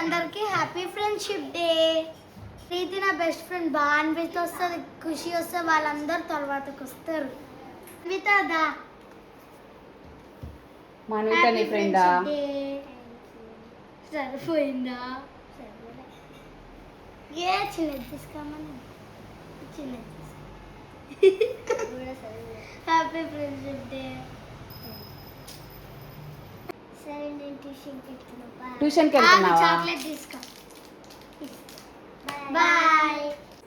అందరికి happy friendship day. ప్రీతి నా best friend. బాగా అనిపిస్తే వస్తుంది, ఖుషి వస్తే వాళ్ళందరూ తర్వాతకు వస్తారు. అన్వితా మాన్విత నీ ఫ్రెండా? సరిపోయిందా? ఏ చిన్నది తీసుకోమని చిన్నది హ్యాపీ ఫ్రెండ్షిప్ డే. ట్యూషన్కి వెళ్తున్నావా? చాక్లెట్ తీసుకో. బాయ్.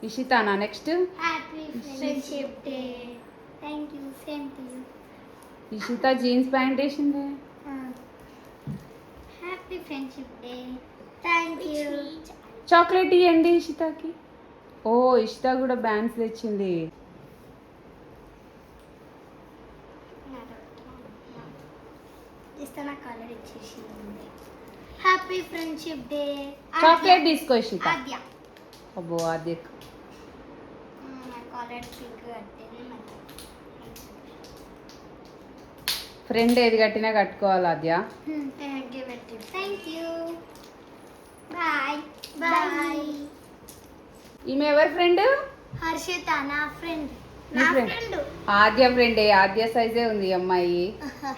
ఇషితానా next? Happy friendship day. Thank you. Same to you. Ishita jeans pant వేసింది. Happy friendship day. Thank you. Chocolate ఇవ్వండి ఇషితాకి. ఓ ఇషిత కూడా బ్యాండ్స్ తెచ్చింది. Happy friendship day. చాక్లెట్ తీసుకో ఇషిత. ఆద్య. అబ్బో ఆద్య ఫ్రెండ్ ఏది కట్టినా కట్టుకోవాలి Aadya. Thank you. Bye bye. ఈమె ఎవరి ఫ్రెండ్? హర్షిత నా ఫ్రెండ్. నీ ఫ్రెండ్? ఆద్య ఫ్రెండే. ఆద్య సైజే ఉంది ఈ అమ్మాయి.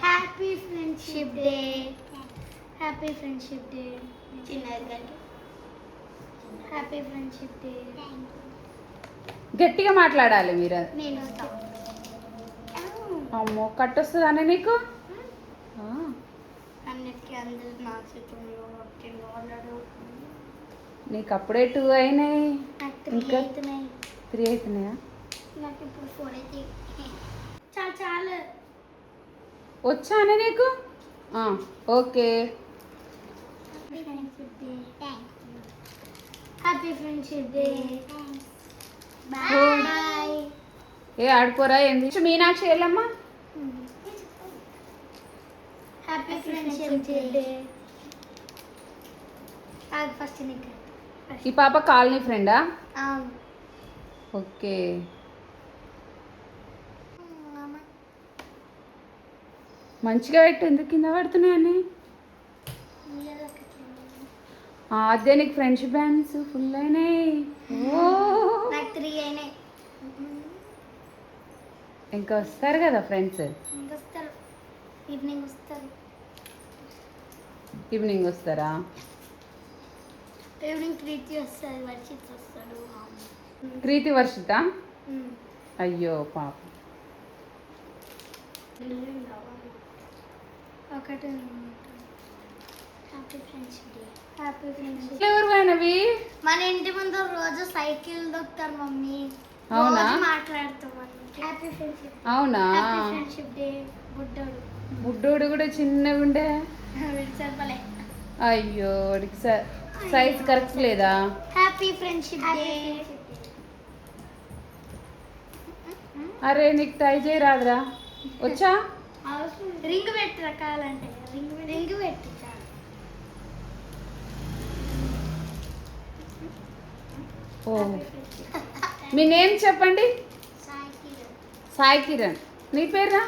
Happy friendship day. Happy friendship day. చిన్నది హ్యాపీ ఫ్రెండ్షిప్ డే. గట్టిగా మాట్లాడాలి మీరు. నేను అమ్మో కట్టొస్తుందానే నీకు? అన్నిటికీ అందరూ నీకు అప్పుడే 2 అయినాయి, ఇంకా 3 3 అవుతున్నాయా? నాకు ఇప్పుడు 4 అయితే చాలు. వచ్చానే నీకు? Okay. Happy friendship day. Bye. ఏ ఆడుకోరా ఏంది? మీనాక్షి వెళ్ళమ్మా. Happy friendship day. ఫస్ట్ ఈ పాప కాలనీ ఫ్రెండా? అవును. ఓకే. మంచిగా పెట్టు. ఎందుకు కింద పడుతున్నాయని? ఆద్య నీకు ఫ్రెండ్షిప్ బ్యాండ్స్ ఫుల్ అయినాయి. ఓ నాకు 3 అయినాయి. ఇంకా వస్తారు కదా ఫ్రెండ్స్. వస్తారు. ఈవినింగ్ వస్తారు. ఈవినింగ్ వస్తారా? ఈవినింగ్ ప్రీతి వస్తుంది, వర్షిత్ వస్తాడు. ప్రీతి వర్షిత? అయ్యో పాప. ఒకటి happy friendship day. Happy friendship. ఎవరు పోయినవి? మన ఇంటి ముందు రోజు సైకిల్ దొక్కుతారు మమ్మీ. అవునా? మాట్లాడుతాం. Happy friendship. అవునా? Happy friendship day. బుడ్డోడు. బుడ్డోడు కూడా చిన్నగా ఉండే. చెప్పలే. అయ్యో వాడికి సైజ్ కరెక్ట్ లేదా? హ్యాపీ ఫ్రెండ్షిప్ డే. అరే నీకు ట్రై చేయరాదురా? వచ్చా? రింగ్ పెట్టి రకాలంటే రింగ్ పెట్టి ఓ మీ నేమ్ చెప్పండి. సాయి కిరణ్. నీ పేరా?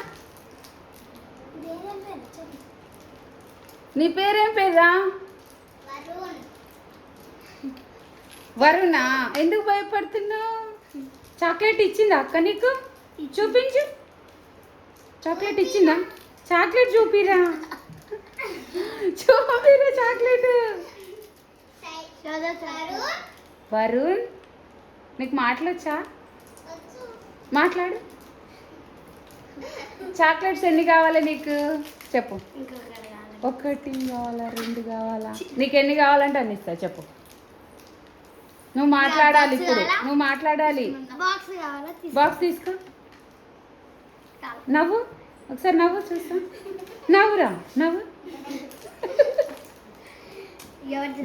నీ పేరేం పేరా? వరుణా. ఎందుకు భయపడుతున్నావు? చాక్లెట్ ఇచ్చిందా అక్క నీకు? చూపించు. చాక్లెట్ ఇచ్చిందా? చాక్లెట్ చూపిరా. చూపిరా చాక్లెట్. వరుణ్ నీకు మాటలొచ్చా? మాట్లాడు. చాక్లెట్స్ ఎన్ని కావాలి నీకు చెప్పు. 1 కావాలా, 2 కావాలా? నీకు ఎన్ని కావాలంటే అన్ని ఇస్తా. చెప్పు. నువ్వు మాట్లాడాలి ఇప్పుడు. నువ్వు మాట్లాడాలి. బాక్స్ తీసుకో. నవ్వు. ఒకసారి నవ్వు చూస్తా. నవ్వురా. నవ్వు.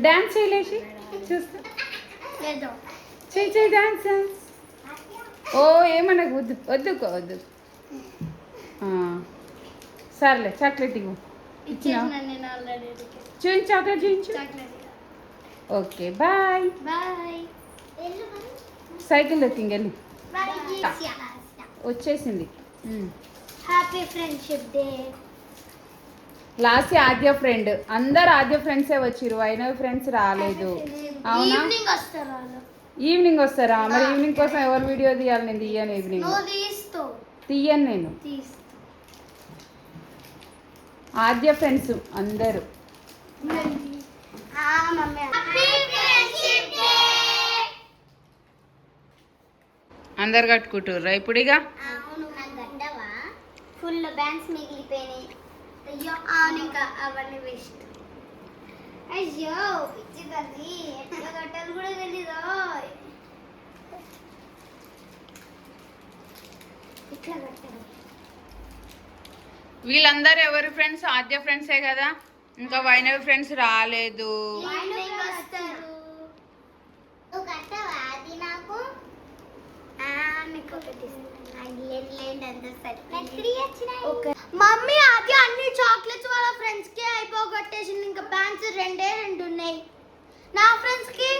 డాన్స్ చేయలేసి చూస్తా. చేయి డాన్స్. ఓ ఏమన్నా వద్దు వద్దుకో వద్దు. సర్లే చాక్లెట్ ఇవ్వు. ఇచ్చిన చూపించు. చాక్లెట్ చూపించు. Okay bye. బాయ్. సైకిల్ దొక్కింగ్ వచ్చేసింది. Happy friendship day. Last Aadya friend, అందరు ఆద్య ఫ్రెండ్సే వచ్చిర్రు, వైనవి ఫ్రెండ్స్ రాలేదు. అవునా? ఈవినింగ్ వస్తారు వాళ్ళు. ఈవినింగ్ వస్తారా? మరి ఈవినింగ్ కోసం ఎవరు వీడియో తీయాలి? నేను తీయను ఈవినింగ్, నువ్వు తీస్తావు. తీయను నేను. తీస్తా. ఆద్య ఫ్రెండ్స్ అందరూ. Mummy happy friendship day. అందరు కట్టుకుంటుర్రా ఇప్పుడు ఇక? అవును, నాకు గడ్డవా ఫుల్ బ్యాండ్స్ మిగిలిపోయినాయి. అయ్యో అవును, ఇంకా అవన్నీ వేస్ట్. అయ్యో పిచ్చి తల్లి, ఎట్లా కట్టాలి కూడా తెలీదు. ఇట్లా కట్టాలి. వీళ్ళందరూ ఎవరి ఫ్రెండ్స్? ఆద్య ఫ్రెండ్సే కదా, ఇంకా వైనవి ఫ్రెండ్స్ రాలేదు. వస్తారు. నువ్వు కట్టవా అది నాకు? మమ్మీ అది అన్ని చాక్లెట్స్ వాళ్ళ ఫ్రెండ్స్ కి అయిపోగొట్టేసింది. ఇంకా బ్యాంక్స్ రెండే రెండు ఉన్నాయి నా ఫ్రెండ్స్ కి.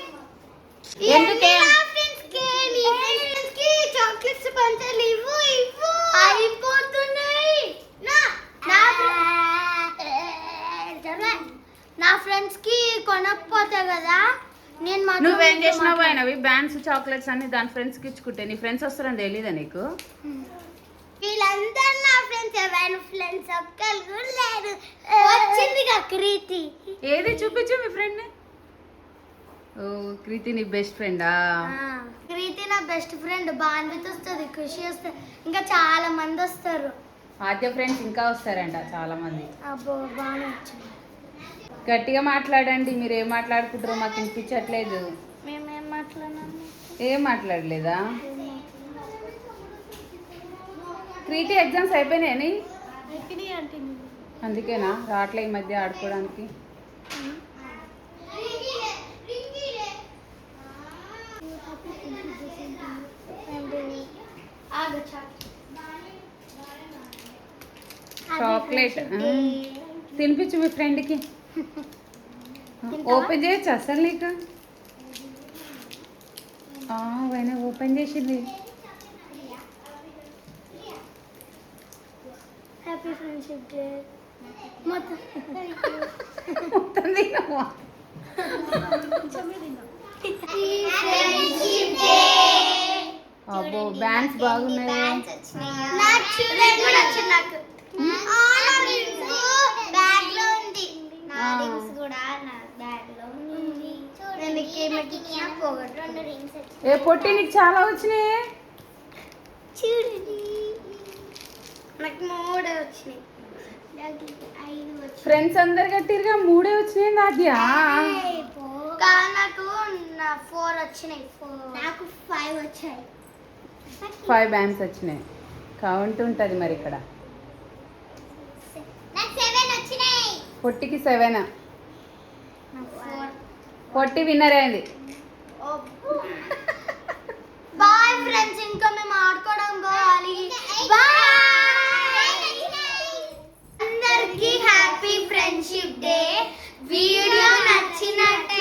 ఎందుకే? నా ఫ్రెండ్స్ కి, నీ ఫ్రెండ్స్ కి చాక్లెట్స్ పంచాలి. ఇవ్వు ఇవ్వు, అయిపోతున్నాయి. నా ఫ్రెండ్స్ కి కొనకపోతే కదా నేను. నువ్వేం చేసినావు వైనవి? బ్యాండ్స్ చాక్లెట్స్ అన్ని దాని ఫ్రెండ్స్ కి ఇచ్చుకుంటే నీ ఫ్రెండ్స్ వస్తారని తెలీదా నీకు? వీళ్ళందరూ నా ఫ్రెండ్స్. ఎవరైనా ఫ్రెండ్స్ ఒక్కరు కూడా లేరు. వచ్చిందిగా కృతి. ఏది చూపించు మీ ఫ్రెండ్. ఓ కృతి నీ బెస్ట్ ఫ్రెండా? కృతి నా బెస్ట్ ఫ్రెండ్. బాన్విత్ వస్తుంది, ఖుషి వస్తుంది, ఇంకా చాలా మంది వస్తారు. ఆద్య ఫ్రెండ్స్ ఇంకా వస్తారంట చాలా మంది. అబ్బో బాగా వచ్చింది. గట్టిగా మాట్లాడండి, మీరు ఏం మాట్లాడుకుంటారో మాకు వినిపించట్లేదు. మేమేం మాట్లాడినాము? ఏం మాట్లాడలేదా? క్రీతి ఎగ్జామ్స్ అయిపోయినాయని అందుకేనా రావట్లే ఈ మధ్య ఆడుకోవడానికి? చాక్లెట్ తినిపించు మీ ఫ్రెండ్కి. ఓపెన్ చేయొచ్చు అసలు నీకు? వైనా ఓపెన్ చేసింది. Happy friendship day. మొత్తం తినవా? అబ్బో బ్యాండ్స్ బాగున్నాయి. ఏ పొట్టి నీకు చాలా వచ్చినాయి. నాకు 3 వచ్చినాయి. ఫ్రెండ్స్ అందరు కట్టిరుగా 3 వచ్చినాయి. నాద్యా నాకు 4 వచ్చినాయి. నాకు 5 వచ్చాయి. 5 బ్యాండ్స్ వచ్చినాయి. కౌంట్ ఉంటుంది మరి ఇక్కడ. నాకు 7 వచ్చినాయి. పొట్టికి 7. పొట్టి విన్నర్ అయింది. బాయ్ ఫ్రెండ్స్, ఇంకా మేము ఆడుకోవడం పోవాలి. బాయ్. అందరికీ హ్యాపీ ఫ్రెండ్షిప్ డే. వీడియో నచ్చినట్టు